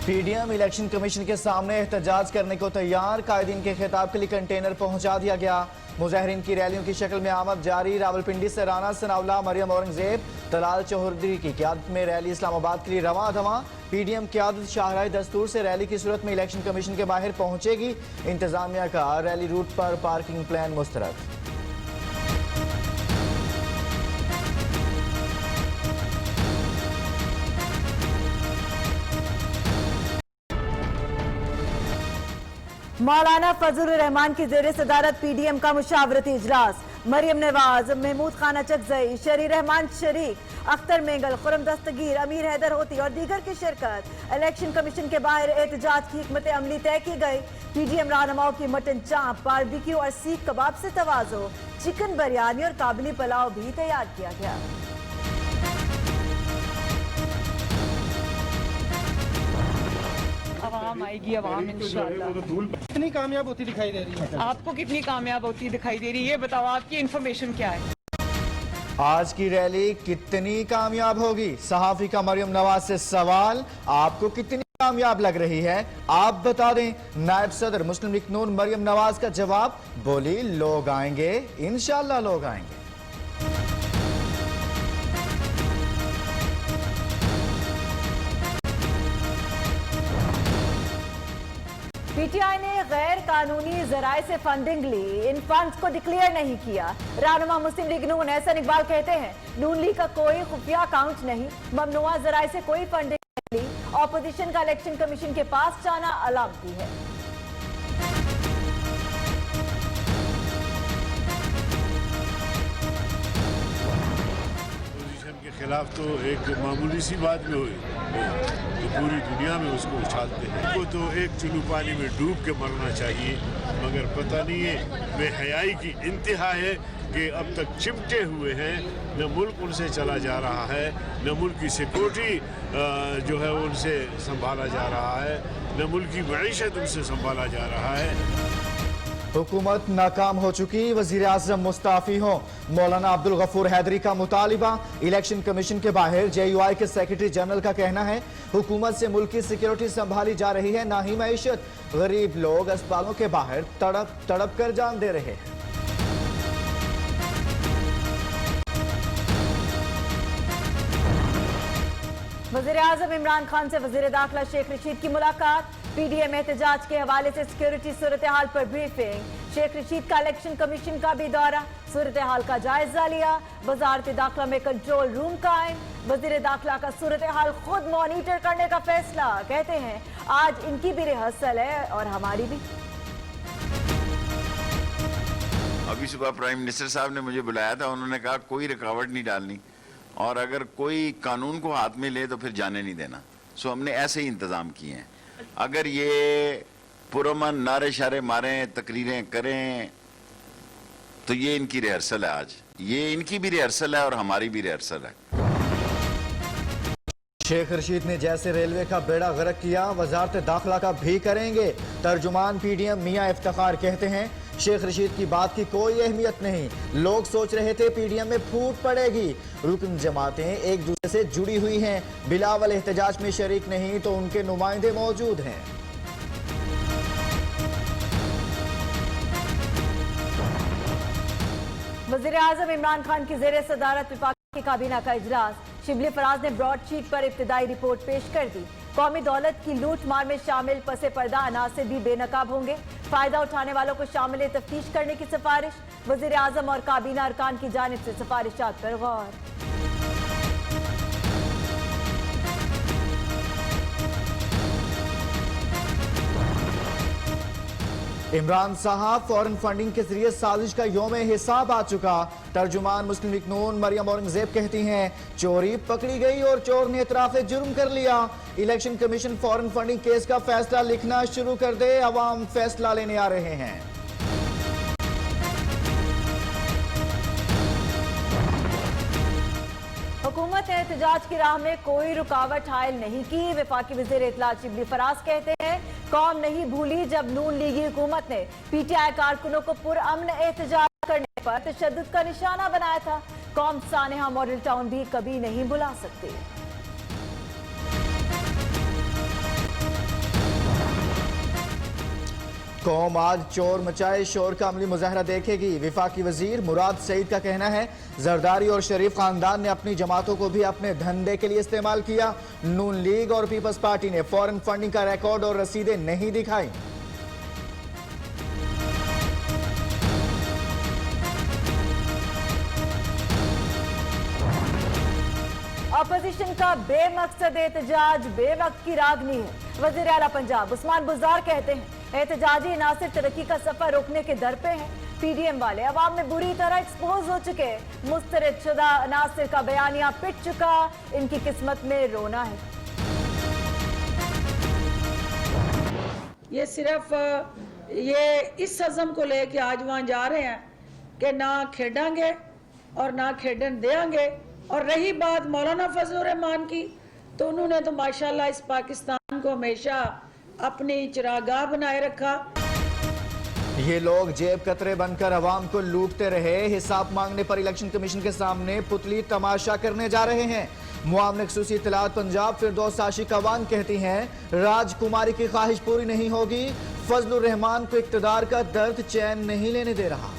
PDM election commission के सामने एहतजाज करने को तैयार। कायदीन के खिताब के लिए कंटेनर पहुंचा दिया गया। मुजाहिरीन की रैलियों की शक्ल में आमद जारी। रावलपिंडी से राना सनाउल्लाह, मरियम औरंगजेब, तलाल चौधरी की क़यादत में रैली इस्लामाबाद के लिए रवां धवां। पीडीएम क़यादत शाहराह दस्तूर से रैली की सूरत में इलेक्शन कमीशन के बाहर पहुंचेगी। इंतजामिया का रैली रूट पर पार्किंग प्लान मुस्तरद। मौलाना फजल रहमान की जेर सदारत पीडीएम का मुशावरती इजलास। मरियम नवाज, महमूद खाना चकजई, शरी रहमान शरीक, अख्तर मेंगल, खुरम दस्तगीर, अमीर हैदर होती और दीगर की शिरकत। इलेक्शन कमीशन के बाहर एहतजाज की हिकमत अमली तय की गई। पीडीएम रहनुमाओं की मटन चाप, बारबेक्यू और सीख कबाब से तवाज़ो। चिकन बिरयानी और काबुली पुलाव भी तैयार किया गया। आवाम आएगी, आवाम इंशाल्लाह। कितनी कामयाब होती दिखाई दे रही है? आपको कितनी कामयाब होती दिखाई दे रही है, ये बताओ, आपकी इन्फॉर्मेशन क्या है? आज की रैली कितनी कामयाब होगी? सहाफी का मरियम नवाज से सवाल, आपको कितनी कामयाब लग रही है? आप बता दें। नायब सदर मुस्लिम लीग नून मरियम नवाज का जवाब, बोली लोग आएंगे, इंशाल्लाह लोग आएंगे। पीटीआई ने गैर कानूनी जराए से फंडिंग ली, इन फंड्स को डिक्लेयर नहीं किया। रहनुमा मुस्लिम लीग नून एहसन इकबाल कहते हैं, नून लीग का कोई खुफिया अकाउंट नहीं, ममनुआ जराए से कोई फंडिंग नहीं ली। ऑपोजिशन का इलेक्शन कमीशन के पास जाना अलामती है। के खिलाफ तो एक मामूली सी बात भी हुई तो पूरी दुनिया में उसको उछालते हैं। वो तो एक चुल्लू पानी में डूब के मरना चाहिए, मगर पता नहीं है बेहयाई की इंतहा है कि अब तक चिमटे हुए हैं। न मुल्क उनसे चला जा रहा है, न मुल्क की सिक्योरिटी जो है उनसे संभाला जा रहा है, न मुल्क की मईशत उनसे संभाला जा रहा है। हुकूमत नाकाम हो चुकी, वजीर आजम मुस्ताफी हो। मौलाना अब्दुल गफूर हैदरी का मुतालिबा। इलेक्शन कमीशन के बाहर जेयूआई के सेक्रेटरी जनरल का कहना है, हुकूमत से मुल्क की सिक्योरिटी संभाली जा रही है, ना ही मईशत। गरीब लोग अस्पतालों के बाहर तड़प तड़प कर जान दे रहे हैं। वज़ीर आज़म इमरान खान से वज़ीर दाखिला शेख रशीद की मुलाकात। पीडीएम एहतजाज के हवाले से सिक्योरिटी सूरत हाल पर ब्रीफिंग। शेख रशीद का इलेक्शन कमीशन का भी दौरा, सूरत हाल का जायजा लिया। वजारत दाखिला में कंट्रोल रूम कायम। वज़ीर दाखिला का सूरत हाल खुद मॉनिटर करने का फैसला। कहते हैं आज इनकी भी रिहर्सल है और हमारी भी। अभी सुबह प्राइम मिनिस्टर साहब ने मुझे बुलाया था, उन्होंने कहा कोई रुकावट नहीं डालनी और अगर कोई कानून को हाथ में ले तो फिर जाने नहीं देना। सो हमने ऐसे ही इंतजाम किए हैं। अगर ये पुरअमन नारे शारे मारें, तकरीरें करें, तो ये इनकी रिहर्सल है। आज ये इनकी भी रिहर्सल है और हमारी भी रिहर्सल है। शेख रशीद ने जैसे रेलवे का बेड़ा गर्क किया, वजारत दाखिला का भी करेंगे। तर्जुमान पीडीएम मियां इफ्तिखार कहते हैं, शेख रशीद की बात की कोई अहमियत नहीं। लोग सोच रहे थे पीडीएम में फूट पड़ेगी। रुकन जमातें एक दूसरे से जुड़ी हुई हैं। बिलावल एहतजाज में शरीक नहीं तो उनके नुमाइंदे मौजूद हैं। वज़ीर आज़म इमरान खान की जेर सदारत वफाकी काबीना का इजलास। शिबली फराज ने ब्रॉडशीट पर इब्तिदाई रिपोर्ट पेश कर दी। कौमी दौलत की लूट मार में शामिल पसे पर्दा अनासिर भी बेनकाब होंगे। फायदा उठाने वालों को शामिल तफ्तीश करने की सिफारिश। वज़ीर आज़म और काबीना अरकान की जानिब से सिफारिशात पर गौर। इमरान साहब, फॉरेन फंडिंग के जरिए साजिश का यौम हिसाब आ चुका। तर्जुमान मुस्लिम लीग नून मरियम औरंगजेब कहती हैं, चोरी पकड़ी गई और चोर ने इतराफ जुर्म कर लिया। Election commission foreign funding case का फैसला लिखना शुरू कर दे, अवाम फैसला लेने आ रहे हैं। हुकूमत ने एहतजाज की राह में कोई रुकावट हायल नहीं की। वफाकी वज़ीर इत्तलात शिबली फराज कहते हैं, कौम नहीं भूली जब नून लीगी हुकूमत ने पीटीआई कारकुनों को पुरअमन एहतजाज करने पर तशद्दुद का निशाना बनाया था। कौम सानेहा मॉडल टाउन भी कभी नहीं भुला सकती। कौम आज चोर मचाए शोर का अमली मुजाहरा देखेगी। वफाकी वजीर मुराद सईद का कहना है जरदारी और शरीफ खानदान ने अपनी जमातों को भी अपने धंधे के लिए इस्तेमाल किया। नून लीग और पीपल्स पार्टी ने फॉरेन फंडिंग का रिकॉर्ड और रसीदें नहीं दिखाई। अपोजिशन का बेमकसद एहतजाज बेवक्त की रागनी है। वजीर आला पंजाब उस्मान बुज़दार कहते हैं एहतजाजी अनासिर तरक्की का सफर रोकने के दर पे हैं। पीडीएम वाले अवाम में बुरी तरह एक्सपोज हो चुके। मुस्तरद शुदा अनासिर का बयानिया पिट चुका, इनकी किस्मत में रोना है। ये सिर्फ ये इस अज़म को लेके आज वहाँ जा रहे हैं कि ना खेडेंगे और ना खेडन देंगे। और रही बात मौलाना फजलुर रहमान की, तो उन्होंने तो माशाल्लाह इस पाकिस्तान को हमेशा अपनी चिरागाह बनाए रखा। ये लोग जेब कतरे बनकर अवाम को लूटते रहे। हिसाब मांगने पर इलेक्शन कमीशन के सामने पुतली तमाशा करने जा रहे हैं। मुआवने खसूसी इत्तलात पंजाब फिरदौस आशिक अवान कहती हैं राजकुमारी की ख्वाहिश पूरी नहीं होगी। फजलुर रहमान को इक्तदार का दर्द चैन नहीं लेने दे रहा।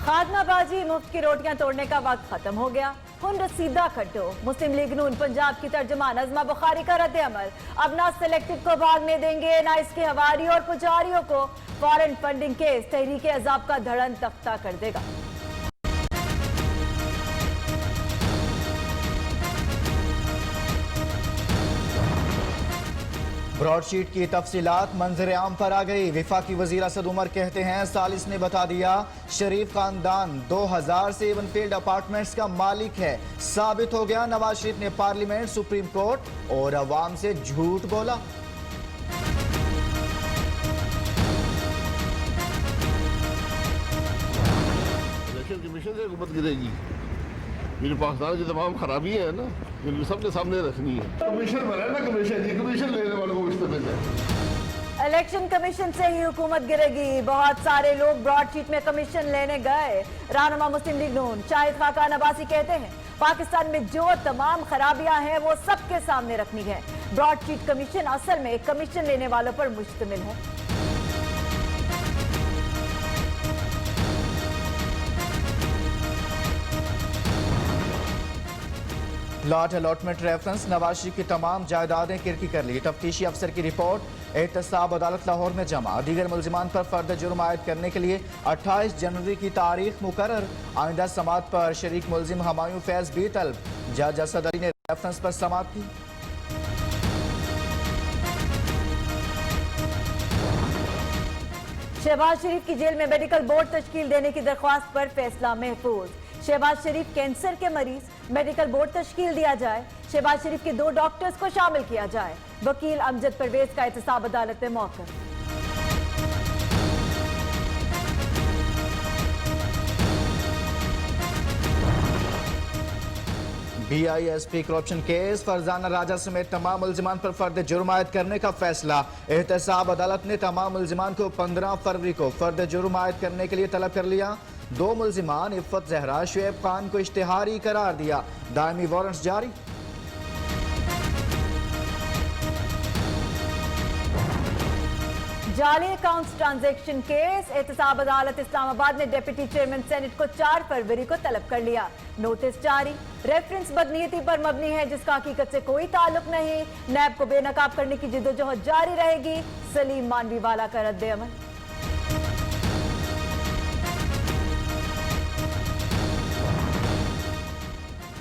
खादनाबाजी मुफ्त की रोटियां तोड़ने का वक्त खत्म हो गया। हुंड सीधा खट्टो। मुस्लिम लीग नून पंजाब की तर्जुमान नज़मा बुखारी का रद्द अमल। अब ना सिलेक्टेड को भागने देंगे ना इसके हवारी और पुजारियों को। फॉरेन फंडिंग केस तहरीक अजाब का धड़न तख्ता कर देगा। ब्रॉडशीट की तफसीलात मंजर आम पर आ गई। वफाकी वजीर असद उमर कहते हैं सालिस ने बता दिया शरीफ खानदान 2000 से इवनफील्ड अपार्टमेंट्स का मालिक है। साबित हो गया नवाज शरीफ ने पार्लियामेंट, सुप्रीम कोर्ट और अवाम से झूठ बोला। इलेक्शन कमीशन से हुकूमत गिरेगी। मेरे पाकिस्तान की तमाम खराबी है ना, इनको सबके सामने रखनी है। कमीशन बना ना, कमीशन लेने वालों को इस्तेमाल है। इलेक्शन कमीशन से ही हुकूमत गिरेगी। बहुत सारे लोग ब्रॉडशीट में कमीशन लेने गए। रहनुमा मुस्लिम लीग नून शाहिद खाकान अब्बासी कहते हैं पाकिस्तान में जो तमाम खराबियां हैं वो सबके सामने रखनी है। ब्रॉडशीट कमीशन असल में कमीशन लेने वालों पर मुश्तमिल है। Lot allotment reference Nawaz Sharif की तमाम जायदादें किरकी कर ली। तफ्तीशी अफसर की रिपोर्ट एहतसाब अदालत लाहौर में जमा। दीगर मुलजिमान पर फर्द जुर्म आयद करने के लिए 28 जनवरी की तारीख मुकर्रर। आइंदा समात पर शरीक मुलजिम हमायूं फैज भी तलब। जज असद अली ने रेफरेंस पर समात की। शहबाज शरीफ की जेल में मेडिकल बोर्ड तश्कील देने की दरख्वास्त पर फैसला महफूज। शहबाज शरीफ कैंसर के मरीज, मेडिकल बोर्ड तश्कील दिया जाए। शहबाज शरीफ के 2 डॉक्टर्स को शामिल किया जाए। वकील अमजद परवेज का एहतसाब अदालत में मौक़िफ़। BISP करप्शन केस फरजाना राजा समेत तमाम मुलजिमान पर फर्द जुर्म आयद करने का फैसला। एहतसाब अदालत ने तमाम मुलजिमान को 15 फरवरी को फर्द जुर्म आयद करने के लिए तलब कर लिया। 2 मुलजिमान इफ़्फ़त ज़हरा शुएब खान को इश्तिहारी करार दिया। दायमी वारंट्स जारी। जाली अकाउंट्स ट्रांजैक्शन केस। एहतसाब अदालत इस्लामाबाद ने डिप्टी चेयरमैन सेनेट को 4 फरवरी को तलब कर लिया। नोटिस जारी। रेफरेंस बदनीयती पर मबनी है जिसका हकीकत से कोई ताल्लुक नहीं। नैब को बेनकाब करने की जिद्दोजहद जारी रहेगी। सलीम मानवी वाला का रद्द अमल।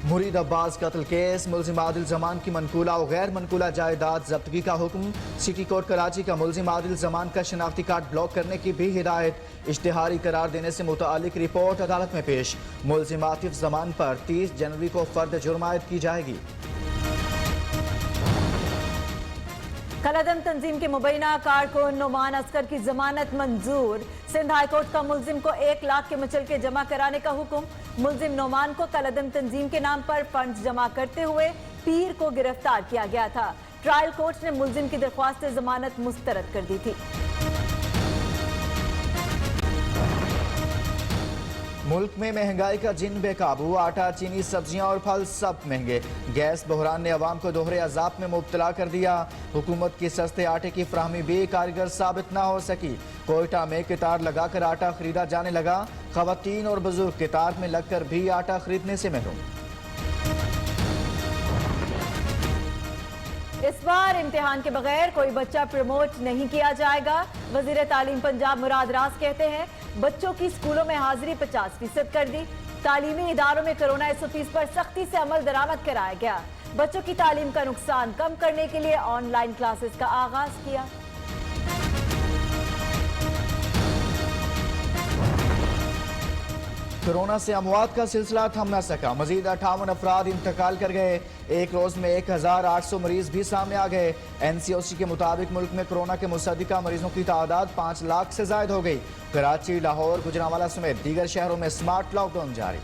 मुरीद अब्बास कत्ल केस। मुलजिम आदिल जमान की मनकूला और गैर मनकूला जायदाद जब्तगी का हुक्म। सिटी कोर्ट कराची का मुलजिम आदिल जमान का शनाख्ती कार्ड ब्लॉक करने की भी हिदायत। इश्तिहारी करार देने से मुतालिक रिपोर्ट अदालत में पेश। मुलजिम आतिफ जमान पर 30 जनवरी को फर्द जुर्म आयद की जाएगी। कलअदम तंजीम के मुबैना कारकुन नोमान असगर की जमानत मंजूर। सिंध हाईकोर्ट का मुलजिम को 1 लाख के मुचलके जमा कराने का हुक्म। मुलजिम नोमान को कलअदम तंजीम के नाम पर फंड्स जमा करते हुए पीर को गिरफ्तार किया गया था। ट्रायल कोर्ट ने मुलजिम की दरख्वास्त जमानत मुस्तरद कर दी थी। मुल्क में महंगाई का जिन बेकाबू, आटा, चीनी, सब्जियां और फल सब महंगे। गैस बहरान ने अवाम को दोहरे अजाब में मुब्तला कर दिया। हुकूमत की सस्ते आटे की फ्राहमी भी कारगर साबित ना हो सकी। कोयटा में कतार लगाकर आटा खरीदा जाने लगा। खवातीन और बुजुर्ग कतार में लगकर भी आटा खरीदने से महरूम। इस बार इम्तिहान के बगैर कोई बच्चा प्रमोट नहीं किया जाएगा। वजीर तालीम पंजाब मुराद रास कहते हैं बच्चों की स्कूलों में हाजिरी 50% कर दी। तालीमी इदारों में कोरोना SOPs पर सख्ती से अमल दरामद कराया गया। बच्चों की तालीम का नुकसान कम करने के लिए ऑनलाइन क्लासेस का आगाज किया। कोरोना से अमवात का सिलसिला थम न सका। मजीद 58 अफराद इंतकाल कर गए। एक रोज में 1800 मरीज भी सामने आ गए। NCOC के मुताबिक मुल्क में कोरोना के मुसद्दिका मरीजों की तादाद 5 लाख से ज्यादा हो गई। कराची, लाहौर, गुजरांवाला समेत दीगर शहरों में स्मार्ट लॉकडाउन जारी।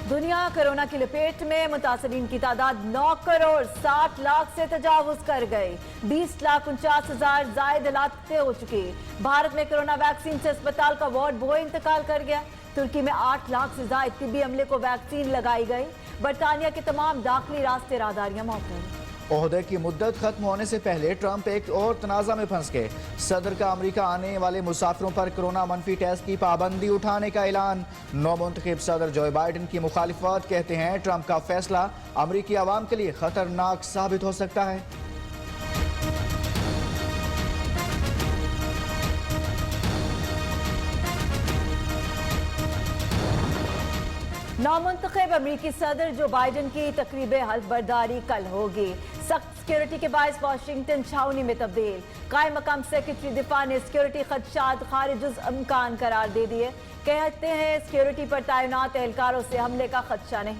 दुनिया कोरोना की लपेट में, मुतासरीन की तादाद 9 करोड़ 60 लाख से तजावुज कर गई। 20,49,000 जायद हलाकतें हो चुकी। भारत में कोरोना वैक्सीन से अस्पताल का वार्ड बॉय इंतकाल कर गया। तुर्की में 8 लाख से ज्यादा तिब्बी अमले को वैक्सीन लगाई गई। बरतानिया के तमाम दाखिली रास्ते राहदारियां मौजूद। ओहदे की मुद्दत खत्म होने से पहले ट्रंप एक और तनाज़ा में फंस गए। सदर का अमेरिका आने वाले मुसाफिरों पर कोरोना मनफी टेस्ट की पाबंदी उठाने का ऐलान। नौमुंतखब सदर जो बाइडन की मुखालिफत, कहते हैं ट्रंप का फैसला अमेरिकी आवाम के लिए खतरनाक साबित हो सकता है। नौमुंतखब अमेरिकी सदर जो बाइडन की तकरीब हल्फ बर्दारी कल होगी। सख्त सिक्योरिटी के बायस वाशिंगटन छावनी में तब्दील। कायम मकाम सेक्रेटरी दिफा ने सिक्योरिटी खदशात खारिजुज इम्कान करार दे दिए। कहते हैं सिक्योरिटी पर तैनात एहलकारों से हमले का खदशा नहीं।